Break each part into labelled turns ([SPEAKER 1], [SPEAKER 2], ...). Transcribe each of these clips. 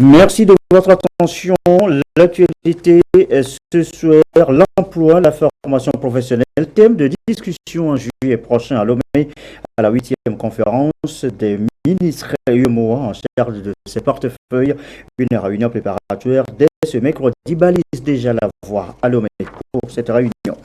[SPEAKER 1] Merci de votre attention. L'actualité est ce soir, l'emploi, la formation professionnelle, thème de discussion en juillet prochain à Lomé, à la 8e conférence des ministres UEMOA en charge de ces portefeuilles. Une réunion préparatoire dès ce mercredi balise déjà la voie à Lomé pour cette réunion.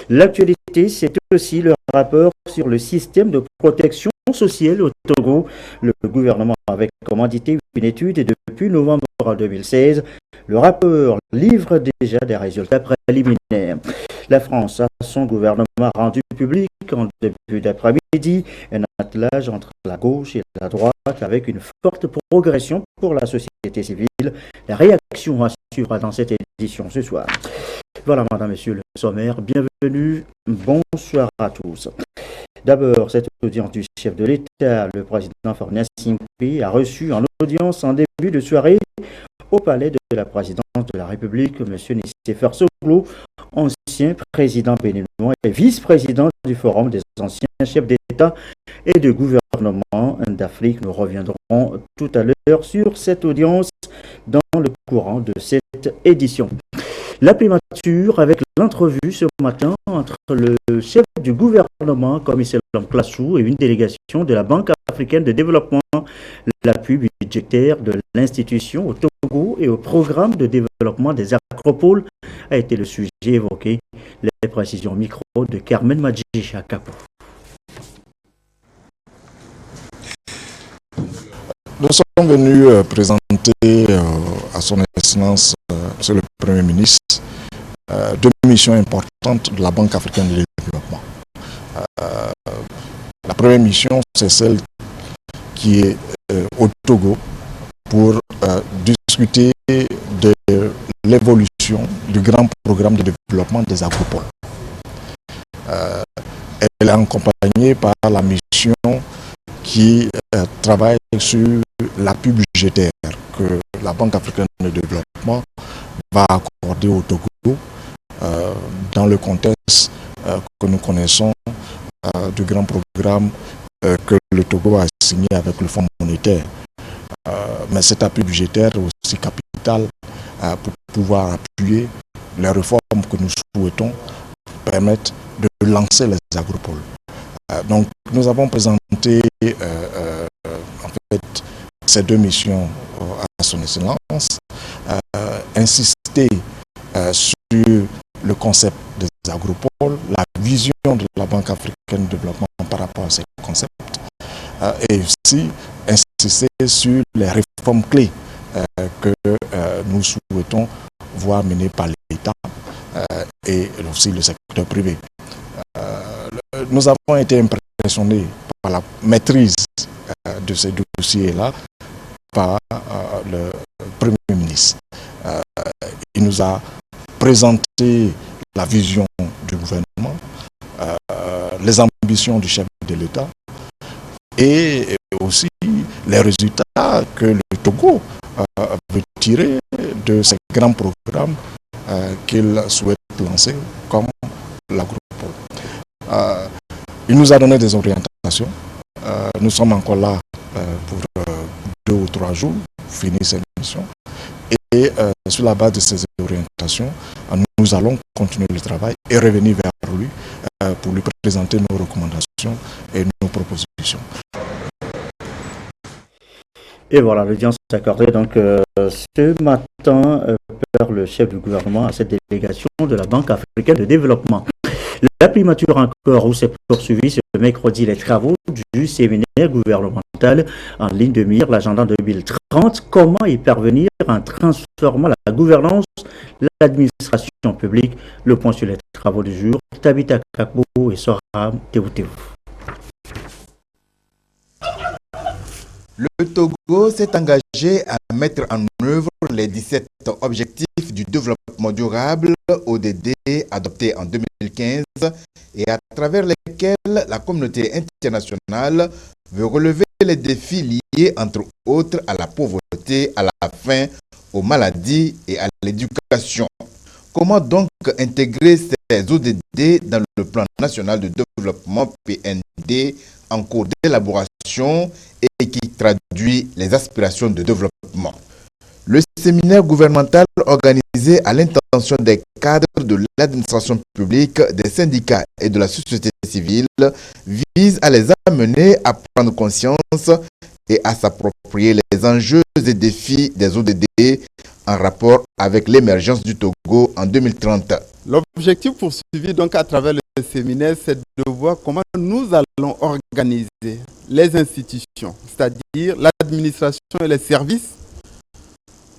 [SPEAKER 1] L'actualité, c'est aussi le rapport sur le système de protection sociale au Togo. Le gouvernement avait commandité une étude et depuis novembre 2016, le rapport livre déjà des résultats préliminaires. La France a son gouvernement rendu public en début d'après-midi un attelage entre la gauche et la droite avec une forte progression pour la société civile. La réaction assurera dans cette édition ce soir. Voilà, madame, monsieur le sommaire, bienvenue, bonsoir à tous. D'abord, cette audience du chef de l'État, le président Faure Gnassingbe, a reçu en audience en début de soirée au palais de la présidence de la République, M. Nicéphore Soglo, ancien président béninois et vice-président du Forum des anciens chefs d'État et de gouvernement d'Afrique. Nous reviendrons tout à l'heure sur cette audience dans le courant de cette édition. La primature avec l'entrevue ce matin entre le chef du gouvernement, commissaire Classou, et une délégation de la Banque africaine de développement. L'appui budgétaire de l'institution au Togo et au programme de développement des acropoles a été le sujet évoqué. Les précisions micro de Carmen Madjisha Kapo.
[SPEAKER 2] Nous sommes venus présenter à son Excellence, Monsieur le Premier ministre, deux missions importantes de la Banque africaine de développement. La première mission, c'est celle qui est au Togo pour discuter de l'évolution du grand programme de développement des agropoles. Elle est accompagnée par la mission qui travaille sur l'appui budgétaire que la Banque africaine de développement va accorder au Togo dans le contexte que nous connaissons du grand programme que le Togo a signé avec le Fonds monétaire. Mais cet appui budgétaire est aussi capital pour pouvoir appuyer les réformes que nous souhaitons permettre de lancer les agropoles. Donc nous avons présenté en fait ces deux missions à son Excellence, insister sur le concept des agropoles, la vision de la Banque africaine de développement par rapport à ces concepts, et aussi insister sur les réformes clés que nous souhaitons voir menées par l'État et aussi le secteur privé. Nous avons été impressionnés par la maîtrise de ces dossiers-là par le Premier ministre. Il nous a présenté la vision du gouvernement, les ambitions du chef de l'État et aussi les résultats que le Togo veut tirer de ces grands programmes qu'il souhaite lancer comme l'agropole. Il nous a donné des orientations. Nous sommes encore là pour 2 ou 3 jours, finir cette mission. Et sur la base de ces orientations, nous allons continuer le travail et revenir vers lui pour lui présenter nos recommandations et nos propositions.
[SPEAKER 1] Et voilà, l'audience accordée donc ce matin par le chef du gouvernement à cette délégation de la Banque africaine de développement. La primature encore où s'est poursuivi ce mercredi les travaux du séminaire gouvernemental en ligne de mire, l'agenda 2030. Comment y parvenir en transformant la gouvernance, l'administration publique? Le point sur les travaux du jour, Tabita Kakbo et Soram Teuteou.
[SPEAKER 3] Le Togo s'est engagé à mettre en œuvre les 17 objectifs du développement durable ODD adoptés en 2015 et à travers lesquels la communauté internationale veut relever les défis liés entre autres à la pauvreté, à la faim, aux maladies et à l'éducation. Comment donc intégrer ces ODD dans le plan national de développement PND en cours d'élaboration et qui traduit les aspirations de développement? Le séminaire gouvernemental organisé à l'intention des cadres de l'administration publique, des syndicats et de la société civile vise à les amener à prendre conscience et à s'approprier les enjeux et défis des ODD en rapport avec l'émergence du Togo en 2030.
[SPEAKER 4] L'objectif poursuivi donc à travers le séminaire, c'est de voir comment nous allons organiser les institutions, c'est-à-dire l'administration et les services,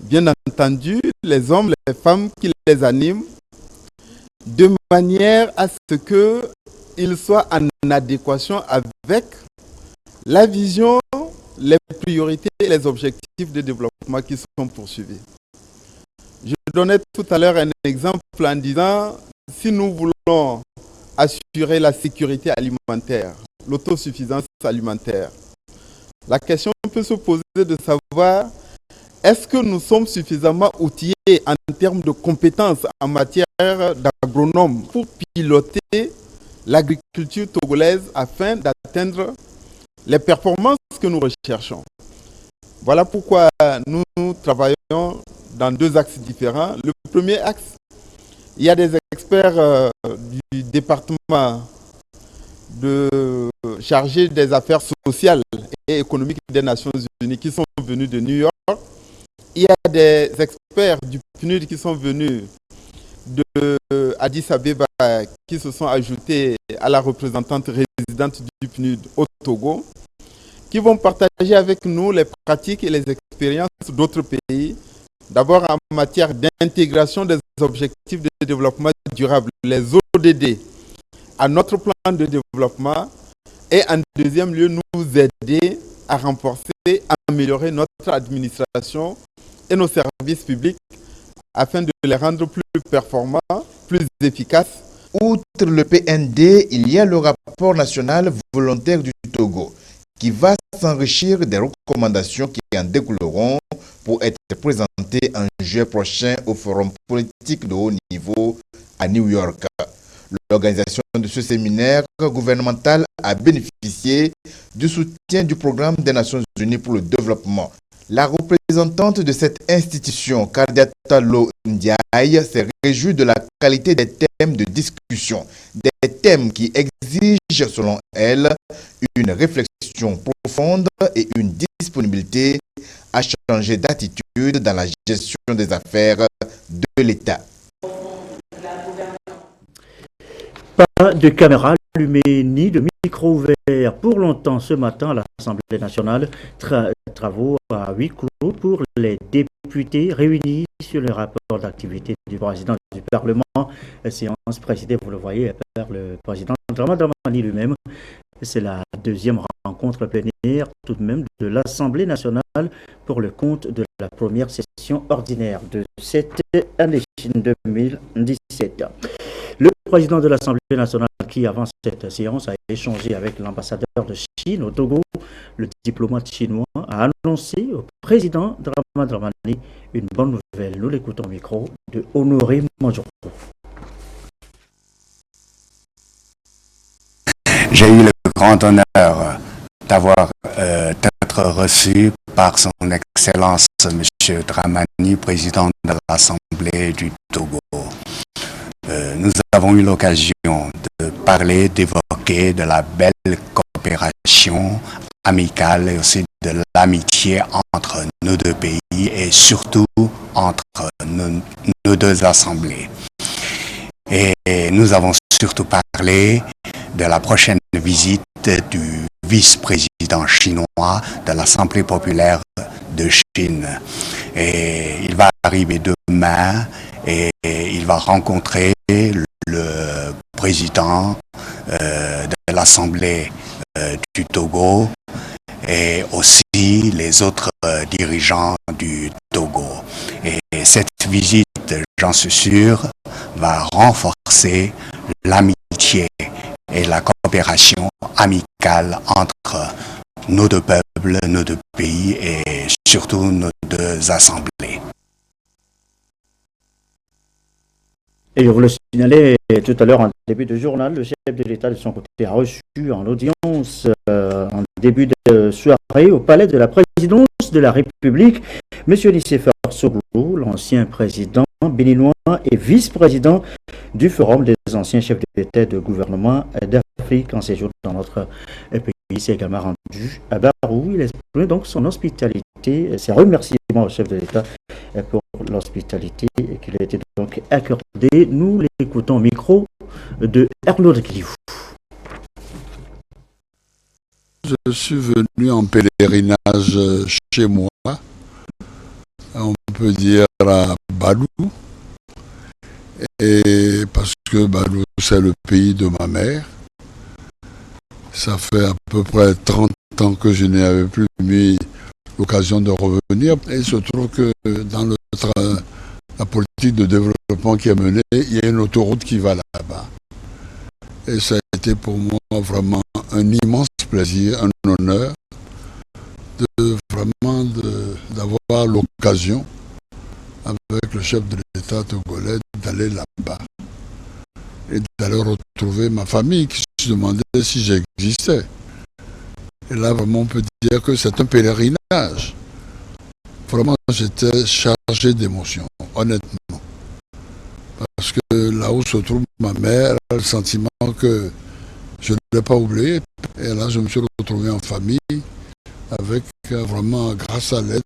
[SPEAKER 4] bien entendu les hommes, les femmes qui les animent, de manière à ce qu'ils soient en adéquation avec la vision, les priorités et les objectifs de développement qui sont poursuivis. Je donnais tout à l'heure un exemple en disant, si nous voulons assurer la sécurité alimentaire, l'autosuffisance alimentaire, la question peut se poser de savoir, est-ce que nous sommes suffisamment outillés en termes de compétences en matière d'agronomes pour piloter l'agriculture togolaise afin d'atteindre les performances que nous recherchons? Voilà pourquoi nous travaillons dans deux axes différents. Le premier axe, il y a des experts du département chargé des affaires sociales et économiques des Nations Unies qui sont venus de New York. Il y a des experts du PNUD qui sont venus de Addis Abeba qui se sont ajoutés à la représentante résidente du PNUD au Togo, qui vont partager avec nous les pratiques et les expériences d'autres pays, d'abord en matière d'intégration des objectifs de développement durable, les ODD, à notre plan de développement, et en deuxième lieu, nous aider à renforcer, à améliorer notre administration et nos services publics afin de les rendre plus performants, plus efficaces.
[SPEAKER 3] Outre le PND, il y a le rapport national volontaire du Togo qui va s'enrichir des recommandations qui en découleront pour être présenté en juillet prochain au forum politique de haut niveau à New York. L'organisation de ce séminaire gouvernemental a bénéficié du soutien du Programme des Nations Unies pour le développement. La représentante de cette institution, Kardiata Lo Ndiaye, s'est réjouie de la qualité des thèmes de discussion, des thèmes qui exigent, selon elle, une réflexion profonde et une disponibilité à changer d'attitude dans la gestion des affaires de l'État.
[SPEAKER 1] Pas de caméra allumée ni de micro ouvert pour longtemps ce matin à l'Assemblée nationale. Travaux à huis clos pour les députés réunis sur le rapport d'activité du président du Parlement. Séance présidée, vous le voyez, par le président Dramane Dramani lui-même. C'est la deuxième rencontre plénière tout de même de l'Assemblée nationale pour le compte de la première session ordinaire de cette année 2017. Le président de l'Assemblée nationale qui, avant cette séance, a échangé avec l'ambassadeur de Chine au Togo, le diplomate chinois, a annoncé au président Dramane Dramani une bonne nouvelle. Nous l'écoutons au micro de Honoré Manjoko.
[SPEAKER 5] J'ai eu le grand honneur d'être reçu par son Excellence M. Dramani, président de l'Assemblée du Togo. Nous avons eu l'occasion de parler, d'évoquer de la belle coopération amicale et aussi de l'amitié entre nos deux pays et surtout entre nos deux assemblées. Et nous avons surtout parlé de la prochaine visite du vice-président chinois de l'Assemblée populaire de Chine. Et il va arriver demain et il va rencontrer le président de l'Assemblée du Togo et aussi les autres dirigeants du Togo. Et cette visite, j'en suis sûr, va renforcer l'amitié et la coopération amicale entre nos deux peuples, nos deux pays et surtout nos deux assemblées.
[SPEAKER 1] Et je vous le signalais tout à l'heure en début de journal, le chef de l'État de son côté a reçu en audience en début de soirée au palais de la présidence présidence de la République. Monsieur Nicéphore Soglou, l'ancien président béninois et vice-président du Forum des anciens chefs d'État et de gouvernement d'Afrique en séjour dans notre pays, s'est également rendu à Barou. Il exprime donc son hospitalité, ses remerciements au chef de l'État pour l'hospitalité qu'il a été donc accordée. Nous l'écoutons au micro de Arnaud Guiliou.
[SPEAKER 6] Je suis venu en pèlerinage chez moi, on peut dire à Balou, et parce que Balou c'est le pays de ma mère. Ça fait à peu près 30 ans que je n'avais plus mis l'occasion de revenir. Et il se trouve que dans la politique de développement qui est menée, il y a une autoroute qui va là-bas. Et ça a été pour moi vraiment un immense plaisir, un honneur d'avoir l'occasion avec le chef de l'État togolais d'aller là-bas et d'aller retrouver ma famille qui se demandait si j'existais. Et là, vraiment, on peut dire que c'est un pèlerinage. Vraiment, j'étais chargé d'émotions, honnêtement. Parce que là où se trouve ma mère, elle a le sentiment que je ne l'ai pas oublié. Et là, je me suis retrouvé en famille avec vraiment, grâce à l'aide,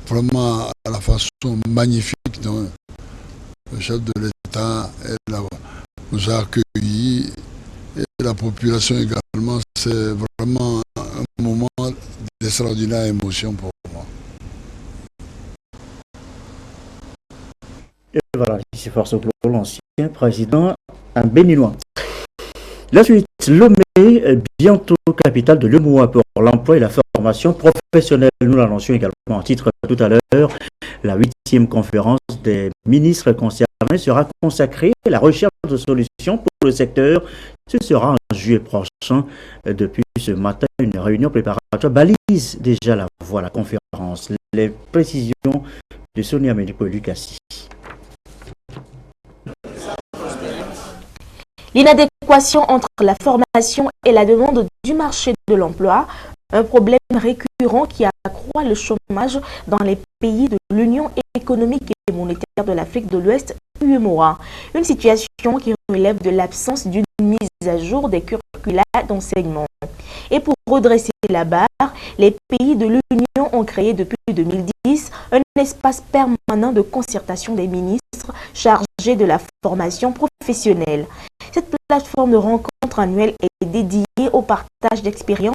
[SPEAKER 6] vraiment à la façon magnifique dont le chef de l'État nous a accueillis et la population également. C'est vraiment un moment d'extraordinaire émotion pour moi.
[SPEAKER 1] Et voilà, ici Force Glo, l'ancien président béninois. La suite, Lomé, bientôt capitale de l'UEMOA pour l'emploi et la formation professionnelle. Nous l'annoncions également en titre tout à l'heure. La 8e conférence des ministres concernés sera consacrée à la recherche de solutions pour le secteur. Ce sera en juillet prochain. Depuis ce matin, une réunion préparatoire balise déjà la voie à la conférence. Les précisions de Sonia Médico-Lucassi.
[SPEAKER 7] L'inadéquation entre la formation et la demande du marché de l'emploi, un problème récurrent qui accroît le chômage dans les pays de l'Union économique et monétaire de l'Afrique de l'Ouest, UEMOA. Une situation qui relève de l'absence d'une mise à jour des curricula d'enseignement. Et pour redresser la barre, les pays de l'Union ont créé depuis 2010 un espace permanent de concertation des ministres chargés de la formation professionnelle. Cette plateforme de rencontre annuelle est dédiée au partage d'expériences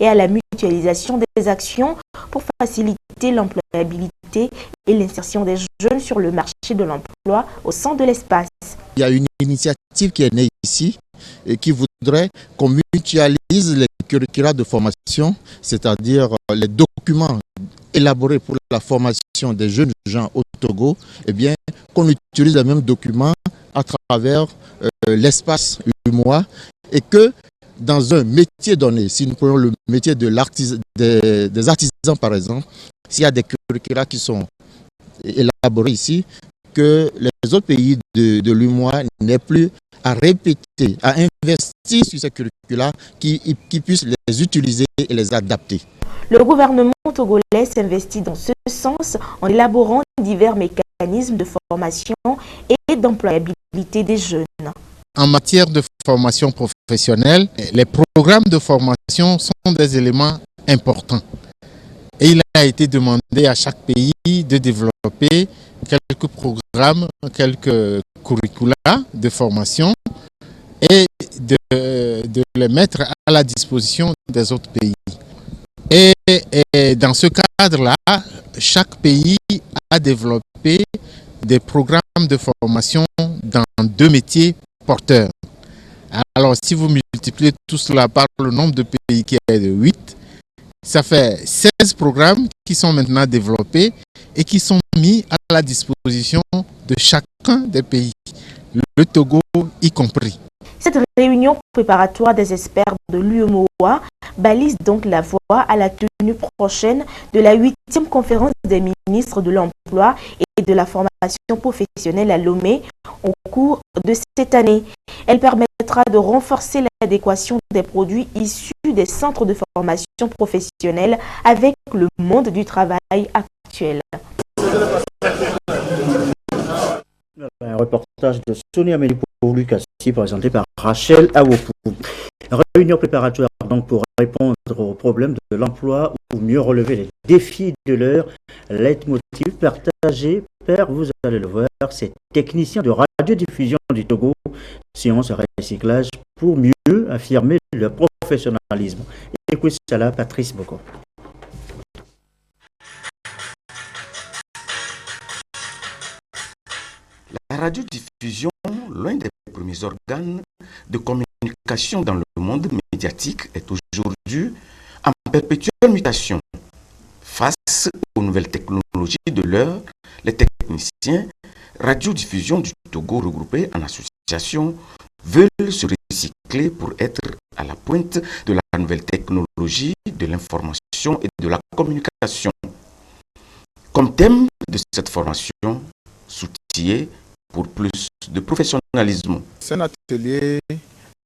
[SPEAKER 7] et à la mutualisation des actions pour faciliter l'employabilité et l'insertion des jeunes sur le marché de l'emploi au sein de l'espace.
[SPEAKER 8] Il y a une initiative qui est née ici et qui voudrait qu'on mutualise les curricula de formation, c'est-à-dire les documents élaborés pour la formation des jeunes gens au Togo, eh bien, qu'on utilise les mêmes documents à travers l'espace UEMOA et que dans un métier donné, si nous prenons le métier des artisans par exemple, s'il y a des curricula qui sont élaborés ici, que les autres pays de l'UEMOA n'aient plus à répéter, à investir sur ces curricula qui puissent les utiliser et les adapter.
[SPEAKER 7] Le gouvernement togolais s'investit dans ce sens en élaborant divers mécanismes de formation et d'employabilité des jeunes.
[SPEAKER 8] En matière de formation professionnelle, les programmes de formation sont des éléments importants. Et il a été demandé à chaque pays de développer quelques programmes, quelques curricula de formation et de les mettre à la disposition des autres pays. Et dans ce cadre-là, chaque pays a développé des programmes de formation dans 2 métiers porteurs. Alors, si vous multipliez tout cela par le nombre de pays qui est de 8, ça fait 16 programmes qui sont maintenant développés et qui sont mis à la disposition de chacun des pays, le Togo y compris.
[SPEAKER 7] Cette réunion préparatoire des experts de l'UEMOA balise donc la voie à la tenue prochaine de la 8e conférence des ministres de l'Emploi et de la formation professionnelle à Lomé au cours de cette année. Elle permettra de renforcer l'adéquation des produits issus des centres de formation professionnelle avec le monde du travail actuel.
[SPEAKER 1] Un reportage de Sonia Mélipo Lucassi présenté par Rachel Awopou. Réunion préparatoire donc pour répondre aux problèmes de l'emploi ou mieux relever les défis de l'heure. Leitmotiv partagé par, vous allez le voir, ces techniciens de radiodiffusion du Togo, sciences et recyclage pour mieux affirmer leur professionnalisme. Écoutez cela, Patrice Boko.
[SPEAKER 9] La radiodiffusion, l'un des premiers organes de communication dans le monde médiatique, est aujourd'hui en perpétuelle mutation. Face aux nouvelles technologies de l'heure, les techniciens radiodiffusion du Togo regroupés en associations veulent se recycler pour être à la pointe de la nouvelle technologie de l'information et de la communication. Comme thème de cette formation, s'outiller pour plus de professionnalisme.
[SPEAKER 10] C'est un atelier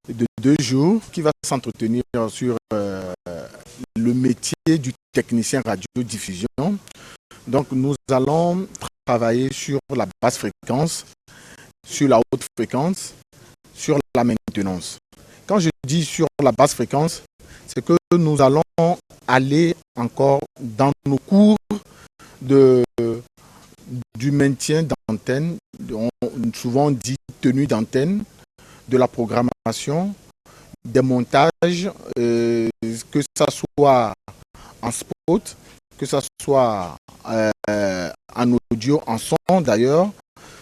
[SPEAKER 10] de 2 jours qui va s'entretenir sur le métier du technicien radiodiffusion. Donc nous allons travailler sur la basse fréquence, sur la haute fréquence, sur la maintenance. Quand je dis sur la basse fréquence, c'est que nous allons aller encore dans nos cours du maintien d'antenne, souvent dit tenue d'antenne, de la programmation, des montages, que ça soit en spot, que ça soit en audio, en son d'ailleurs.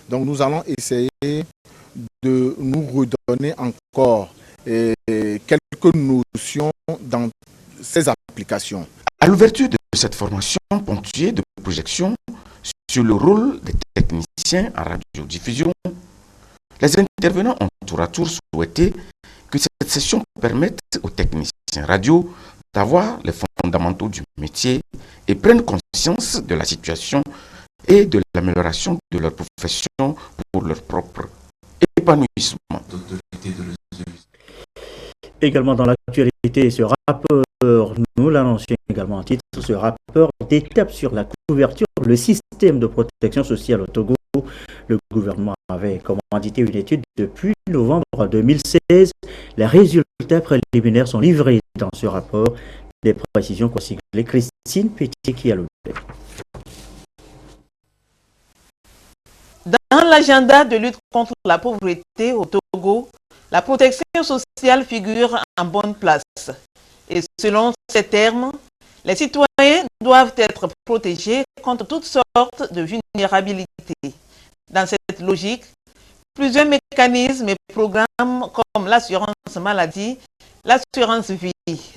[SPEAKER 10] Donc nous allons essayer de nous redonner encore quelques notions dans ces applications.
[SPEAKER 9] À l'ouverture de cette formation ponctuée de projections sur le rôle des techniciens en radiodiffusion, les intervenants ont tour à tour souhaité que cette session permette aux techniciens radio d'avoir les fondamentaux du métier et prennent conscience de la situation et de l'amélioration de leur profession pour leur propre épanouissement.
[SPEAKER 1] Également dans l'actualité, ce rapport, nous l'annoncions également en titre, ce rapport d'étape sur la couverture, le système de protection sociale au Togo. Le gouvernement avait commandité une étude depuis novembre 2016. Les résultats préliminaires sont livrés dans ce rapport. Des précisions consiglées. Christine Petit qui a le
[SPEAKER 11] Dans l'agenda de lutte contre la pauvreté au Togo, la protection sociale figure en bonne place. Et selon ces termes, les citoyens doivent être protégés contre toutes sortes de vulnérabilités. Dans cette logique, plusieurs mécanismes et programmes comme l'assurance maladie, l'assurance vie,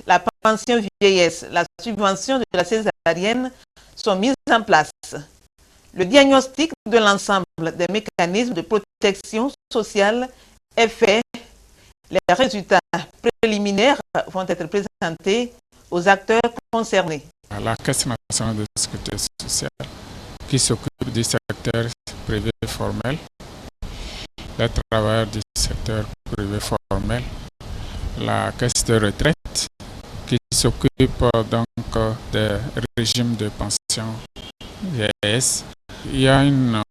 [SPEAKER 11] la pension vieillesse, la subvention de la césarienne sont mis en place. Le diagnostic de l'ensemble des mécanismes de protection sociale est fait. Les résultats préliminaires vont être présentés aux acteurs concernés.
[SPEAKER 12] La Caisse nationale de sécurité sociale qui s'occupe du secteur privé formel, les travailleurs du secteur privé formel, la Caisse de retraite qui s'occupe donc des régimes de pension vieillesse. Il y a un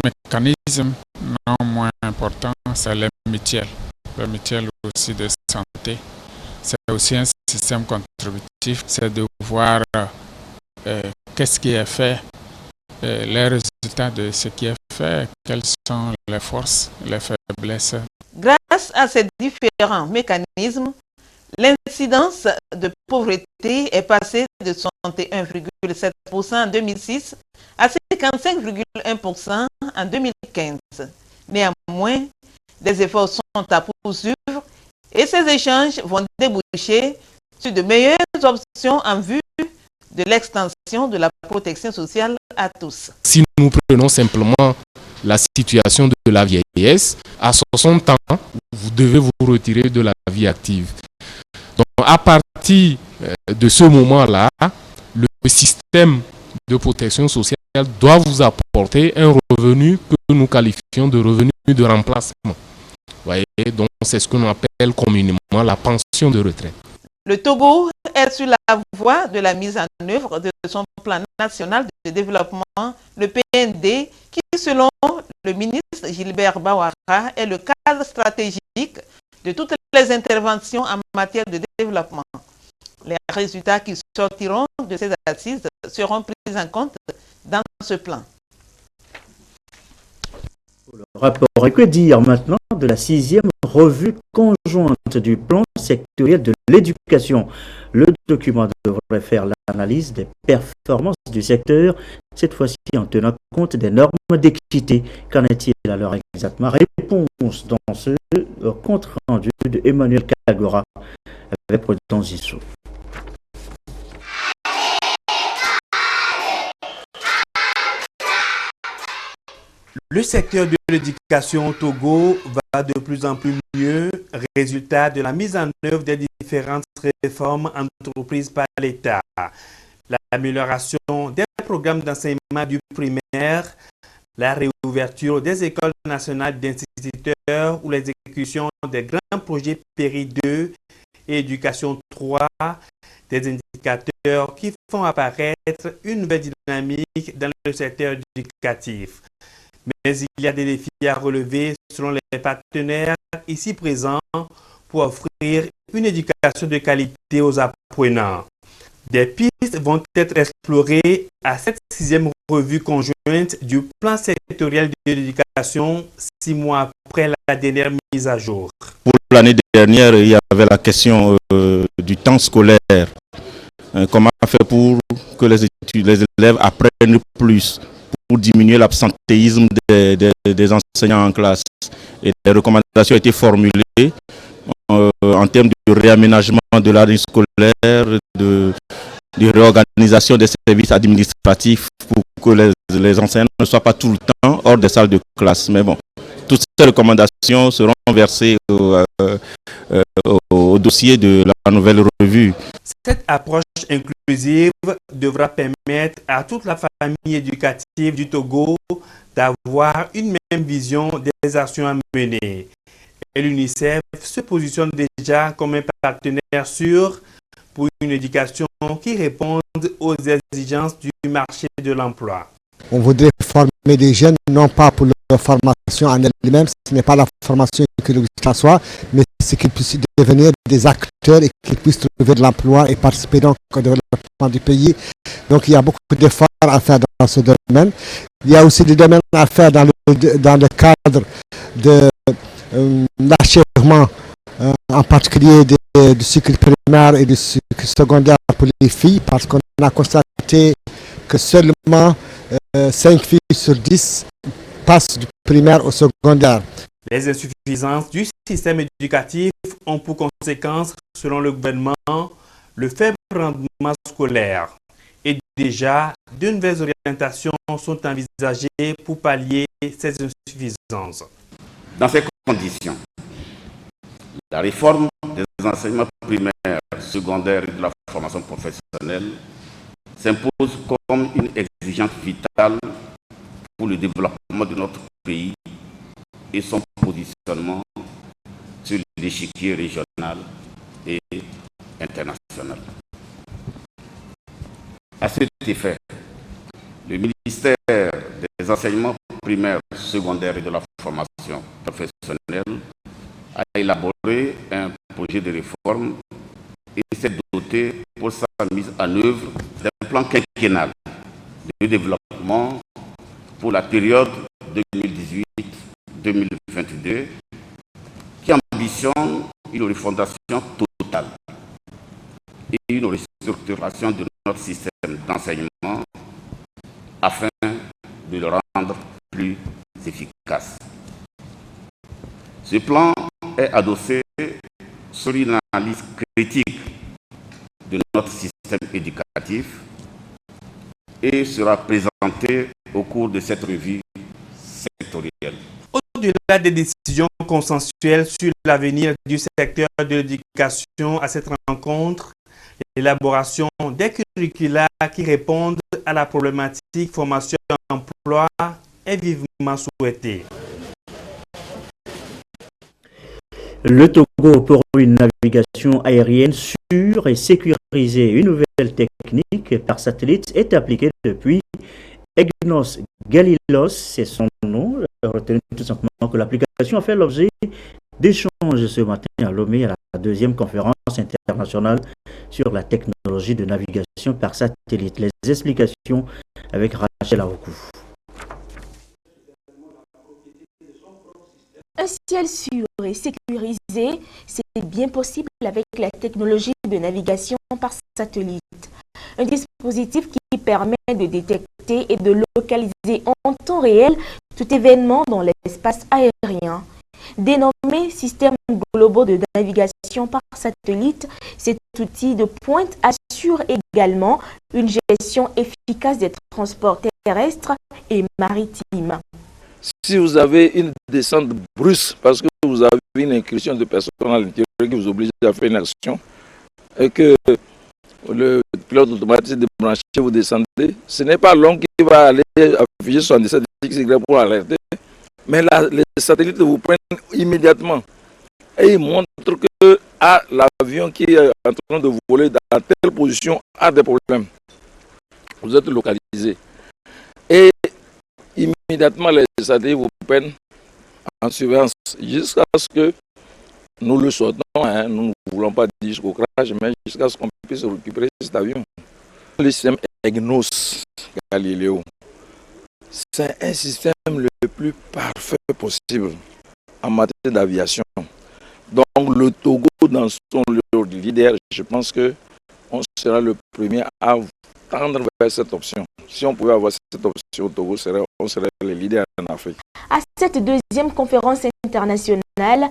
[SPEAKER 12] mécanisme non moins important, c'est les mutuelles. Les mutuelles aussi de santé. C'est aussi un système contributif, c'est de voir qu'est-ce qui est fait, les résultats de ce qui est fait, quelles sont les forces, les faiblesses.
[SPEAKER 11] Grâce à ces différents mécanismes, l'incidence de pauvreté est passée de 61,7% en 2006 à 55,1% en 2015. Néanmoins, des efforts sont à poursuivre et ces échanges vont déboucher sur de meilleures options en vue de l'extension de la protection sociale à tous.
[SPEAKER 13] Si nous prenons simplement la situation de la vieillesse, à 60 ans, vous devez vous retirer de la vie active. Donc à partir de ce moment-là, le le système de protection sociale doit vous apporter un revenu que nous qualifions de revenu de remplacement. Vous voyez, donc c'est ce que l'on appelle communément la pension de retraite.
[SPEAKER 11] Le Togo est sur la voie de la mise en œuvre de son plan national de développement, le PND, qui, selon le ministre Gilbert Bawara, est le cadre stratégique de toutes les interventions en matière de développement. Les résultats qui sortiront de ces assises seront pris en compte dans ce plan.
[SPEAKER 1] Le rapport. Et que dire maintenant de la 6e revue conjointe du plan sectoriel de l'éducation? Le document devrait faire l'analyse des performances du secteur, cette fois-ci en tenant compte des normes d'équité. Qu'en est-il alors exactement? Réponse dans ce compte rendu de Emmanuel Kagora avec Prudence Zissou.
[SPEAKER 14] Le secteur de l'éducation au Togo va de plus en plus mieux, résultat de la mise en œuvre des différentes réformes entreprises par l'État. L'amélioration des programmes d'enseignement du primaire, la réouverture des écoles nationales d'instituteurs ou l'exécution des grands projets Péri 2 et Éducation 3, des indicateurs qui font apparaître une nouvelle dynamique dans le secteur éducatif. Mais il y a des défis à relever selon les partenaires ici présents pour offrir une éducation de qualité aux apprenants. Des pistes vont être explorées à cette 6e revue conjointe du plan sectoriel de l'éducation 6 mois après la dernière mise à jour.
[SPEAKER 15] Pour l'année dernière, il y avait la question du temps scolaire. Comment faire pour que les élèves apprennent plus, pour diminuer l'absentéisme des enseignants en classe. Et des recommandations ont été formulées en termes de réaménagement de l'année scolaire, de réorganisation des services administratifs pour que les enseignants ne soient pas tout le temps hors des salles de classe. Mais bon, toutes ces recommandations seront versées au dossier de la nouvelle revue.
[SPEAKER 14] Cette approche inclusive devra permettre à toute la famille éducative du Togo d'avoir une même vision des actions à mener. Et l'UNICEF se positionne déjà comme un partenaire sûr pour une éducation qui réponde aux exigences du marché de l'emploi.
[SPEAKER 16] On voudrait former des jeunes, non pas pour leur formation en elle-même, ce n'est pas la formation que le soit, mais c'est qu'ils puissent devenir des acteurs et qu'ils puissent trouver de l'emploi et participer donc au développement du pays. Donc il y a beaucoup d'efforts à faire dans ce domaine. Il y a aussi des domaines à faire dans le cadre de l'achèvement, en particulier du cycle primaire et du cycle secondaire pour les filles, parce qu'on a constaté que seulement 5 filles sur 10 passent du primaire au secondaire.
[SPEAKER 14] Les insuffisances du système éducatif ont pour conséquence, selon le gouvernement, le faible rendement scolaire. Et déjà, de nouvelles orientations sont envisagées pour pallier ces insuffisances.
[SPEAKER 17] Dans ces conditions, la réforme des enseignements primaires, secondaires et de la formation professionnelle s'impose comme une exigence vitale pour le développement de notre pays et son positionnement sur l'échiquier régional et international. À cet effet, le ministère des enseignements primaires, secondaires et de la formation professionnelle a élaboré un projet de réforme et s'est doté pour sa mise en œuvre d'un plan quinquennal de développement pour la période 2018-2022 qui ambitionne une refondation totale et une restructuration de notre système d'enseignement afin de le rendre plus efficace. Ce plan est adossé sur une analyse critique de notre système éducatif et sera présenté au cours de cette revue sectorielle.
[SPEAKER 14] Au-delà des décisions consensuelles sur l'avenir du secteur de l'éducation à cette rencontre, L'élaboration des curricula qui répondent à la problématique formation-emploi est vivement souhaitée.
[SPEAKER 1] Le Togo pour une navigation aérienne sûre et sécurisée. Une nouvelle technique par satellite est appliquée depuis EGNOS Galilos, c'est son nom. Retenez tout simplement que l'application a fait l'objet d'échanges ce matin à Lomé à la deuxième conférence internationale sur la technologie de navigation par satellite. Les explications avec Rachel Aoukou.
[SPEAKER 7] Un ciel sûr et sécurisé, c'est bien possible avec la technologie de navigation par satellite. Un dispositif qui permet de détecter et de localiser en temps réel tout événement dans l'espace aérien. Dénommé système global de navigation par satellite, cet outil de pointe assure également une gestion efficace des transports terrestres et maritimes.
[SPEAKER 18] Si vous avez une descente brusque parce que vous avez une incursion de personnes à l'intérieur qui vous oblige à faire une action et que le pilote automatique débranché, vous descendez, ce n'est pas l'homme qui va aller afficher 77 XY pour alerter, mais les satellites vous prennent immédiatement et ils montrent que l'avion qui est en train de voler dans telle position a des problèmes. Vous êtes localisé. Et immédiatement, les satellites vous prennent en surveillance jusqu'à ce que nous le souhaitons. Nous ne voulons pas dire jusqu'au crash, mais jusqu'à ce qu'on puisse récupérer cet avion. Le système EGNOS Galileo, c'est un système le plus parfait possible en matière d'aviation. Donc le Togo, dans son leader, je pense qu'on sera le premier à tendre vers cette option. Si on pouvait avoir cette option au Togo, on serait les leaders en Afrique.
[SPEAKER 7] À cette deuxième conférence internationale,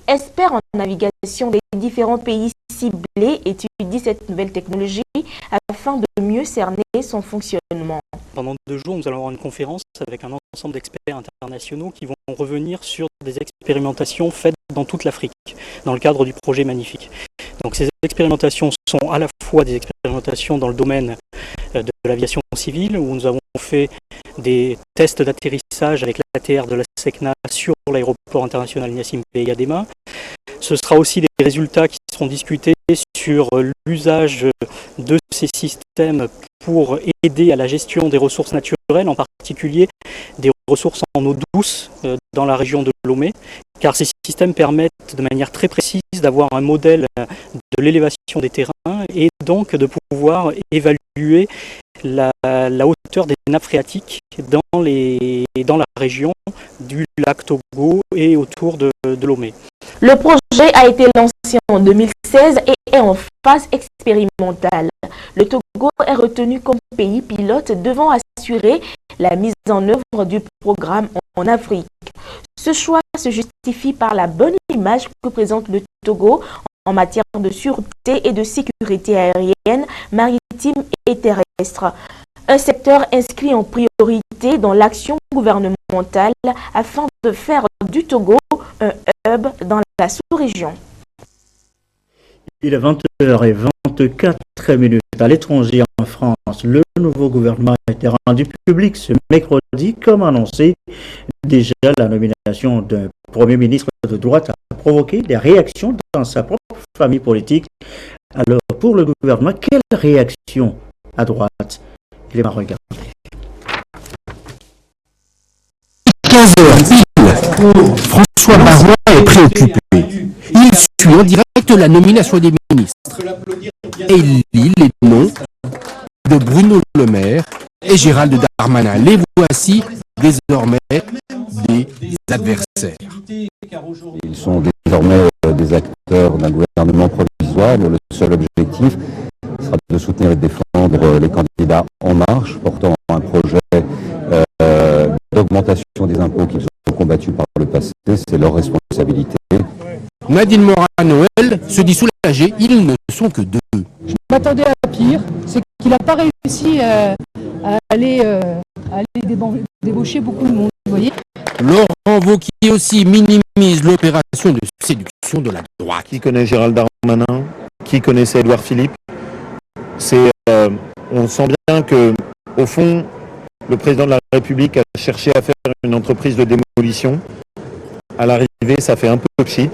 [SPEAKER 7] experts en navigation des différents pays ciblés étudient cette nouvelle technologie afin de mieux cerner son fonctionnement.
[SPEAKER 19] Pendant 2 jours, nous allons avoir une conférence avec un ensemble d'experts internationaux qui vont revenir sur des expérimentations faites dans toute l'Afrique, dans le cadre du projet Magnifique. Donc ces expérimentations sont à la fois des expérimentations dans le domaine de l'aviation civile, où nous avons fait des tests d'atterrissage avec l'ATR de la SECNA sur l'aéroport international Gnassingbé Eyadema. Ce sera aussi des résultats qui seront discutés sur l'usage de ces systèmes pour aider à la gestion des ressources naturelles, en particulier des ressources en eau douce dans la région de Lomé, car ces systèmes permettent de manière très précise d'avoir un modèle de l'élévation des terrains et donc de pouvoir évaluer la hauteur des nappes phréatiques dans la région du lac Togo et autour de Lomé.
[SPEAKER 7] Le projet a été lancé en 2016 et est en phase expérimentale. Le Togo est retenu comme pays pilote devant assurer la mise en œuvre du programme en Afrique. Ce choix se justifie par la bonne image que présente le Togo en matière de sûreté et de sécurité aérienne, maritime et terrestre. Un secteur inscrit en priorité dans l'action gouvernementale afin de faire du Togo un hub dans la sous-région.
[SPEAKER 1] Il est 20h24 à l'étranger en France. Le nouveau gouvernement a été rendu public ce mercredi, comme annoncé. Déjà, la nomination d'un Premier ministre de droite a provoqué des réactions dans sa propre famille politique. Alors, pour le gouvernement, quelle réaction à droite? Il est à regarder.
[SPEAKER 20] 15h pile, François Baroin est préoccupé. Il suit en direct la nomination des ministres et il lit les noms de Bruno Le Maire et Gérald Darmanin. Les voici désormais des adversaires.
[SPEAKER 21] Ils sont désormais des acteurs d'un gouvernement provisoire dont le seul objectif sera de soutenir et de défendre les candidats En Marche, portant un projet d'augmentation des impôts qu'ils ont combattus par le passé. C'est leur responsabilité.
[SPEAKER 20] Nadine Morin-Noël se dit soulagée, ils ne sont que 2.
[SPEAKER 22] Je m'attendais à pire, c'est qu'il n'a pas réussi à aller débaucher beaucoup de monde, vous voyez.
[SPEAKER 20] Laurent Wauquiez aussi minimise l'opération de séduction de la droite.
[SPEAKER 23] Qui connaît Gérald Darmanin? Qui connaissait Édouard Philippe?
[SPEAKER 2] On sent bien que, au fond, le président de la République a cherché à faire une entreprise de démolition. À l'arrivée, ça fait un peu pchit.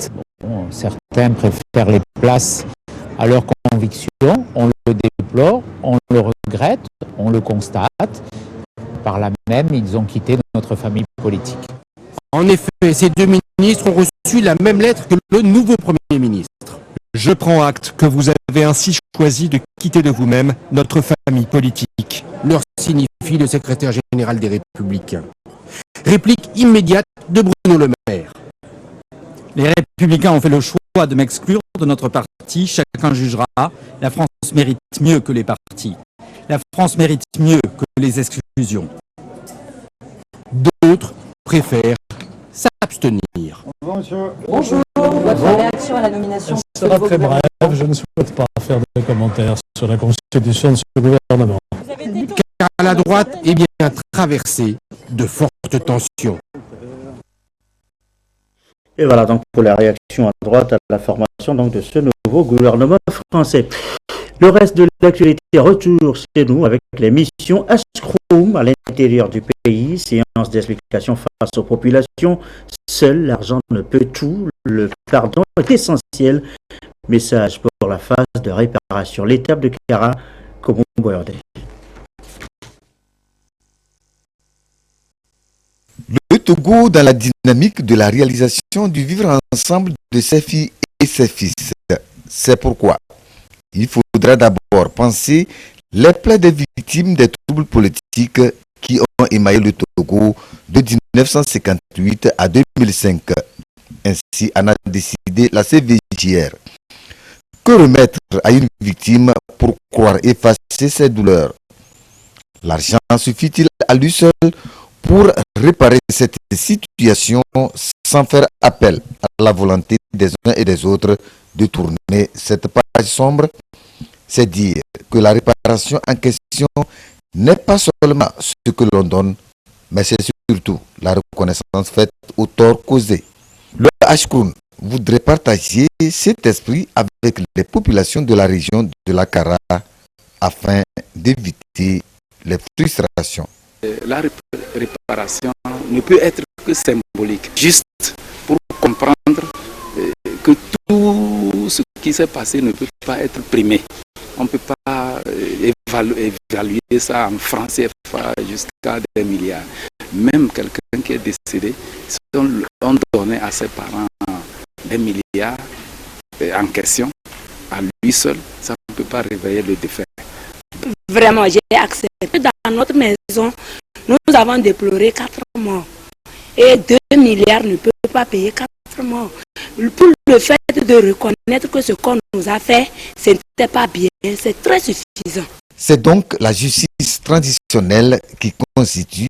[SPEAKER 4] Certains préfèrent les places à leurs convictions. On le déplore, on le regrette, on le constate. Par là même, ils ont quitté notre famille politique.
[SPEAKER 20] En effet, ces deux ministres ont reçu la même lettre que le nouveau Premier ministre. Je prends acte que vous avez ainsi choisi de quitter de vous-même notre famille politique. Leur signifie le secrétaire général des Républicains. Réplique immédiate de Bruno Le Maire.
[SPEAKER 23] Les Républicains ont fait le choix de m'exclure de notre parti. Chacun jugera. La France mérite mieux que les partis. La France mérite mieux que les exclusions.
[SPEAKER 20] D'autres préfèrent s'abstenir.
[SPEAKER 24] Bonjour. Votre réaction à la nomination
[SPEAKER 25] Ce sera très bref. Je ne souhaite pas faire de commentaires sur la constitution de ce gouvernement.
[SPEAKER 20] Car la droite est bien traversée de fortes tensions.
[SPEAKER 1] Et voilà donc pour la réaction à droite à la formation donc de ce nouveau gouvernement français. Le reste de l'actualité retour chez nous avec l'émission Ashkroum à l'intérieur du pays. Séance d'explication face aux populations. Seul l'argent ne peut tout. Le pardon est essentiel. Message pour la phase de réparation. L'étape de Kara, Komou Boyordé.
[SPEAKER 3] Le Togo dans la dynamique de la réalisation du vivre ensemble de ses filles et ses fils. C'est pourquoi il faudra d'abord penser les plaies des victimes des troubles politiques qui ont émaillé le Togo de 1958 à 2005. Ainsi en a décidé la CVJR. Que remettre à une victime pour croire effacer ses douleurs? L'argent suffit-il à lui seul pour réparer cette situation sans faire appel à la volonté des uns et des autres de tourner cette page sombre? C'est dire que la réparation en question n'est pas seulement ce que l'on donne, mais c'est surtout la reconnaissance faite au tort causé. Le Ashkroun voudrait partager cet esprit avec les populations de la région de la Kara afin d'éviter les frustrations.
[SPEAKER 26] La réparation ne peut être que symbolique, juste pour comprendre que tout ce qui s'est passé ne peut pas être primé. On ne peut pas évaluer ça en francs CFA jusqu'à des milliards. Même quelqu'un qui est décédé, si on donnait à ses parents des milliards en question, à lui seul, ça ne peut pas réveiller le défunt.
[SPEAKER 27] Vraiment, j'ai accepté. Dans notre maison, nous avons déploré 4 morts. Et 2 milliards ne peuvent pas payer 4 morts. Pour le fait de reconnaître que ce qu'on nous a fait, ce n'était pas bien, c'est très suffisant.
[SPEAKER 3] C'est donc la justice transitionnelle qui constitue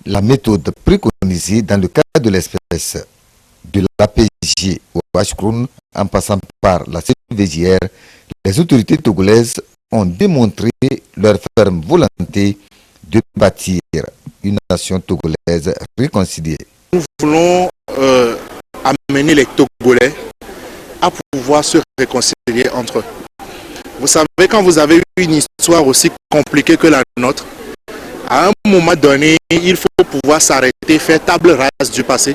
[SPEAKER 3] la méthode préconisée dans le cas de l'espèce. De l'APJ au Ashkroun, en passant par la CVJR, les autorités togolaises ont démontré leur ferme volonté de bâtir une nation togolaise réconciliée.
[SPEAKER 10] Nous voulons amener les Togolais à pouvoir se réconcilier entre eux. Vous savez, quand vous avez une histoire aussi compliquée que la nôtre, à un moment donné, il faut pouvoir s'arrêter, faire table rase du passé,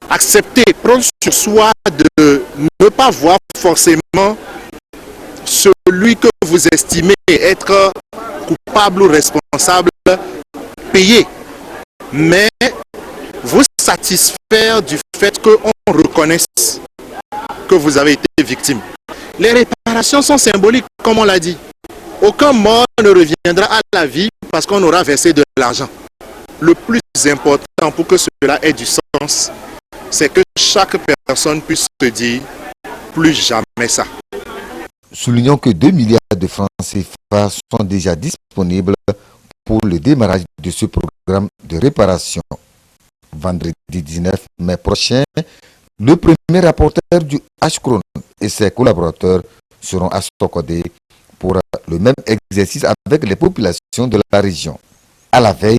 [SPEAKER 10] accepter, prendre sur soi de ne pas voir forcément celui que vous estimez être coupable ou responsable payer, mais vous satisfaire du fait qu'on reconnaisse que vous avez été victime. Les réparations sont symboliques, comme on l'a dit. Aucun mort ne reviendra à la vie parce qu'on aura versé de l'argent. Le plus important pour que cela ait du sens, c'est que chaque personne puisse se dire plus jamais ça.
[SPEAKER 3] Soulignons que 2 milliards de francs CFA sont déjà disponibles pour le démarrage de ce programme de réparation. Vendredi 19 mai prochain, le premier rapporteur du Ashkroun et ses collaborateurs seront à Stokodé pour le même exercice avec les populations de la région. À la veille,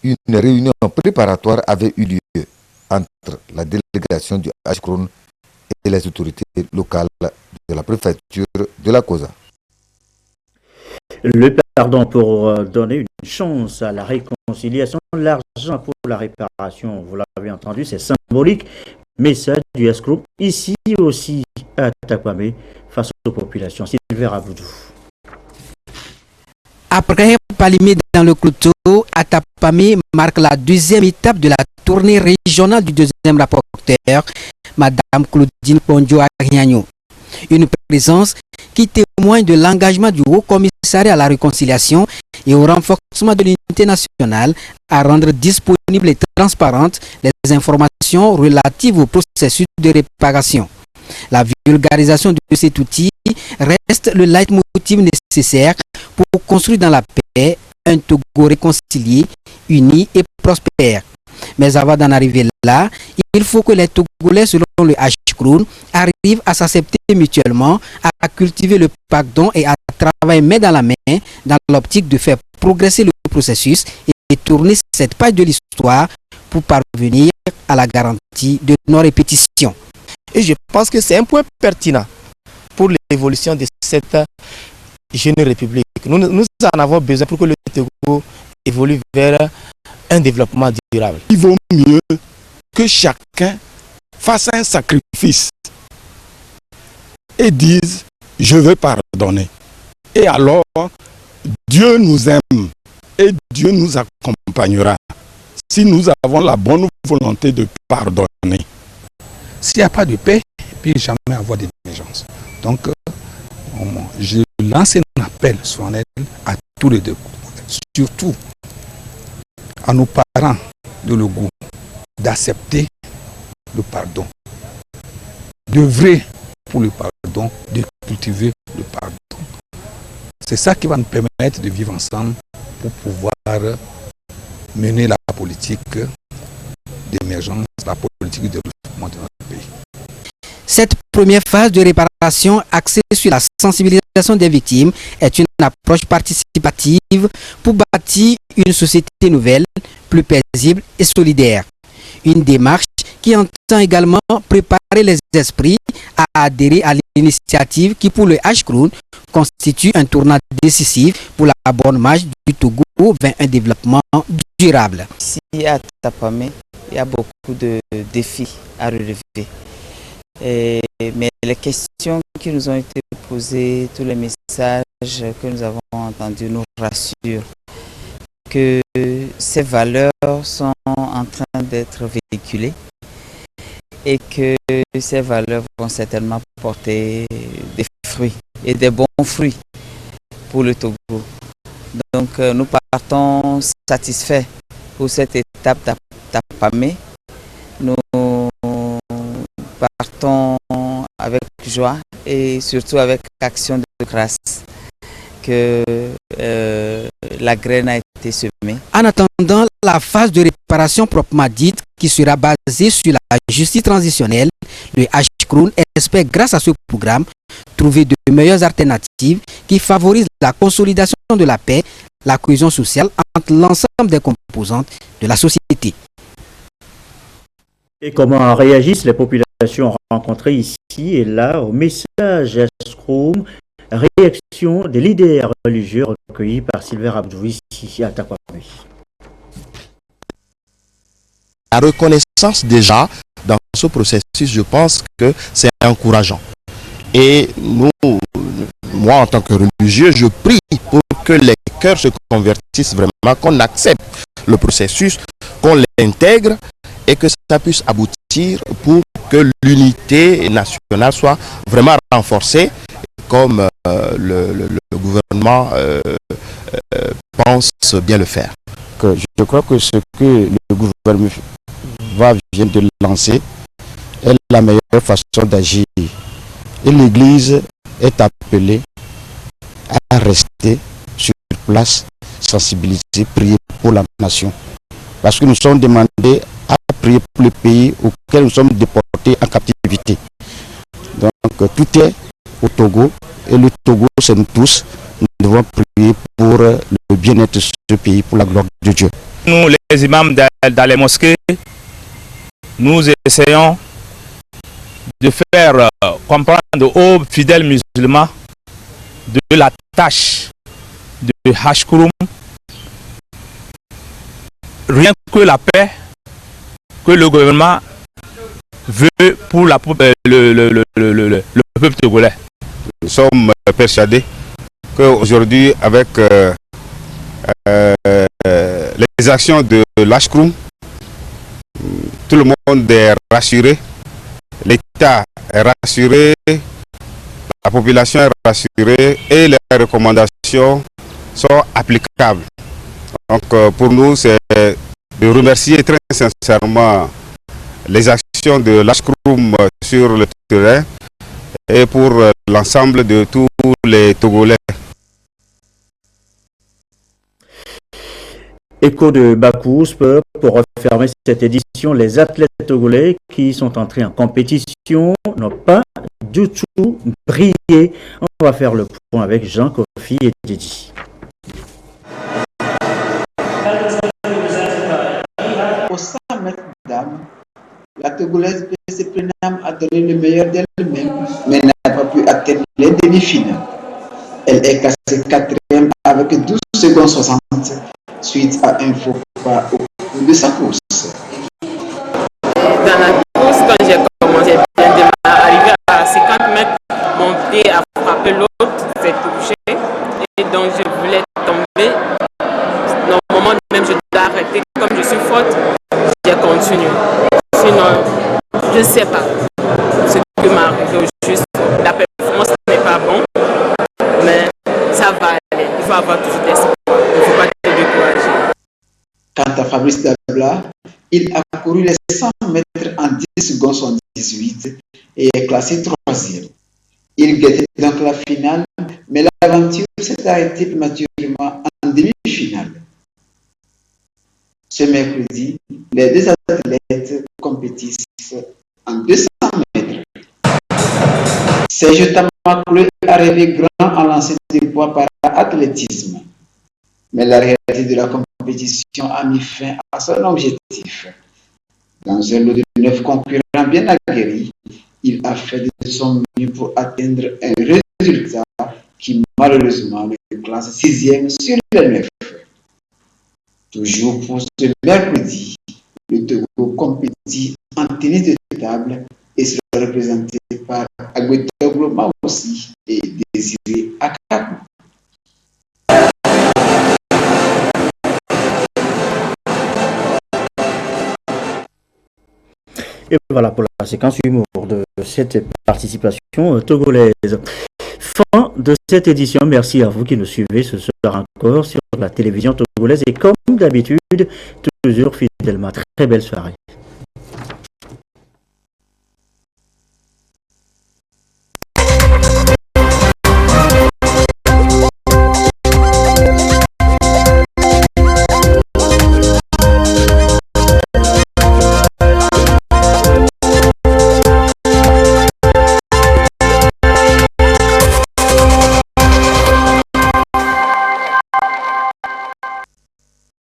[SPEAKER 3] une réunion préparatoire avait eu lieu entre la délégation du Ashkroun et les autorités locales de la préfecture de la Kosa.
[SPEAKER 1] Le pardon pour donner une chance à la réconciliation, l'argent pour la réparation, vous l'avez entendu, c'est symbolique. Message du S-Group, ici aussi à Takwame, face aux populations. Sylvain Aboudou.
[SPEAKER 5] Après Palimé dans le Clouto, Atapamé marque la deuxième étape de la tournée régionale du deuxième rapporteur, Madame Claudine Ponjo-Ariagno. Une présence qui témoigne de l'engagement du Haut Commissariat à la réconciliation et au renforcement de l'unité nationale à rendre disponibles et transparentes les informations relatives au processus de réparation. La vulgarisation de cet outil reste le leitmotiv nécessaire pour construire dans la paix un Togo réconcilié, uni et prospère. Mais avant d'en arriver là, il faut que les Togolais, selon le H-Crown, arrivent à s'accepter mutuellement, à cultiver le pardon et à travailler main dans la main dans l'optique de faire progresser le processus et tourner cette page de l'histoire pour parvenir à la garantie de non-répétition.
[SPEAKER 6] Et je pense que c'est un point pertinent pour l'évolution de cette jeune république. Nous en avons besoin pour que le Togo évolue vers un développement durable.
[SPEAKER 8] Il vaut mieux que chacun fasse un sacrifice et dise « je veux pardonner ». Et alors, Dieu nous aime et Dieu nous accompagnera si nous avons la bonne volonté de pardonner.
[SPEAKER 6] S'il n'y a pas de paix, il ne peut jamais avoir de vengeance. Donc, je lance un appel solennel à tous les deux, surtout à nos parents de Logo, d'accepter le pardon, d'œuvrer pour le pardon, de cultiver le pardon. C'est ça qui va nous permettre de vivre ensemble pour pouvoir mener la politique d'émergence, la politique de développement de notre pays.
[SPEAKER 5] Cette première phase de réparation axée sur la sensibilisation des victimes est une approche participative pour bâtir une société nouvelle, plus paisible et solidaire. Une démarche qui entend également préparer les esprits à adhérer à l'initiative qui, pour le H-Crown, constitue un tournant décisif pour la bonne marche du Togo vers un développement durable.
[SPEAKER 9] Ici à Tapamé, il y a beaucoup de défis à relever. Mais les questions qui nous ont été posées, tous les messages que nous avons entendus nous rassurent que ces valeurs sont en train d'être véhiculées et que ces valeurs vont certainement porter des fruits et des bons fruits pour le Togo. Donc nous partons satisfaits pour cette étape d'Apamé. Nous partons avec joie et surtout avec action de grâce que la graine a été semée.
[SPEAKER 5] En attendant la phase de réparation proprement dite qui sera basée sur la justice transitionnelle, le H-Crown espère grâce à ce programme trouver de meilleures alternatives qui favorisent la consolidation de la paix, la cohésion sociale entre l'ensemble des composantes de la société.
[SPEAKER 1] Et comment réagissent les populations rencontrées ici et là au message S-Crown, réaction des leaders religieux recueillis par Sylvain Abdou ici à Takwame.
[SPEAKER 11] La reconnaissance déjà dans ce processus, je pense que c'est encourageant. Et moi en tant que religieux, je prie pour que les cœurs se convertissent vraiment, qu'on accepte le processus, qu'on l'intègre et que ça puisse aboutir pour que l'unité nationale soit vraiment renforcée comme le gouvernement pense bien le faire.
[SPEAKER 12] Je crois que ce que le gouvernement vient de lancer est la meilleure façon d'agir. Et l'Église est appelée à rester sur place, sensibiliser, prier pour la nation. Parce que nous sommes demandés à prier pour le pays auquel nous sommes déportés en captivité. Donc tout est au Togo et le Togo c'est nous tous. Nous devons prier pour le bien-être de ce pays, pour la gloire de Dieu.
[SPEAKER 13] Nous les imams dans les mosquées, nous essayons de faire comprendre aux fidèles musulmans de la tâche de Hashkouroum, rien que la paix que le gouvernement veut pour le peuple togolais.
[SPEAKER 7] Nous sommes persuadés qu'aujourd'hui, avec les actions de l'Hashkouroum, tout le monde est rassuré, l'État est rassuré, la population est rassurée et les recommandations sont applicables. Donc pour nous, c'est de remercier très sincèrement les actions de l'Hashkouroum sur le terrain et pour l'ensemble de tous les Togolais.
[SPEAKER 1] Écho de Bakou Sport, pour refermer cette édition, les athlètes togolais qui sont entrés en compétition n'ont pas du tout brillé. On va faire le point avec Jean Kofi et Didi.
[SPEAKER 14] Au 100 mètres dames, la Togolaise PC Prenam a donné le meilleur d'elle-même, mais n'a pas pu atteindre les demi-finales. Elle est classée 4e avec 12 secondes 60 suite à un faux pas au cours de sa course.
[SPEAKER 15] Dans la course, quand j'ai commencé, arrivé à 50 mètres, mon pied a frappé l'autre, s'est touché, et donc je voulais tomber. Normalement, même je dois arrêter. Comme je suis forte, j'ai continué. Sinon, je ne sais pas ce qui m'est arrivé au juste. La performance n'est pas bonne, mais ça va aller. Il faut avoir toujours d'espoir. Il ne faut pas te décourager.
[SPEAKER 14] Quant à Fabrice Dabla, il a couru les 100 mètres en 10 secondes 78 et est classé 3e. Il guettait donc la finale, mais l'aventure s'est arrêtée prématurément en demi-finale. Ce mercredi, les deux athlètes compétissent en 200 mètres. Serge Tamakoué a rêvé grand en lancer des poids par athlétisme. Mais la réalité de la compétition a mis fin à son objectif. Dans un lot de 9 concurrents bien aguerris, il a fait de son mieux pour atteindre un résultat qui malheureusement le classe 6e sur les 9. Toujours pour ce mercredi, le Togo compétit en tennis de table et sera représenté par Agwetoglo Maossi et Désiré Akakou.
[SPEAKER 1] Et voilà pour la séquence humour de cette participation togolaise. Fin de cette édition. Merci à vous qui nous suivez ce soir encore sur la télévision togolaise et comme d'habitude, toujours fidèlement. Très belle soirée.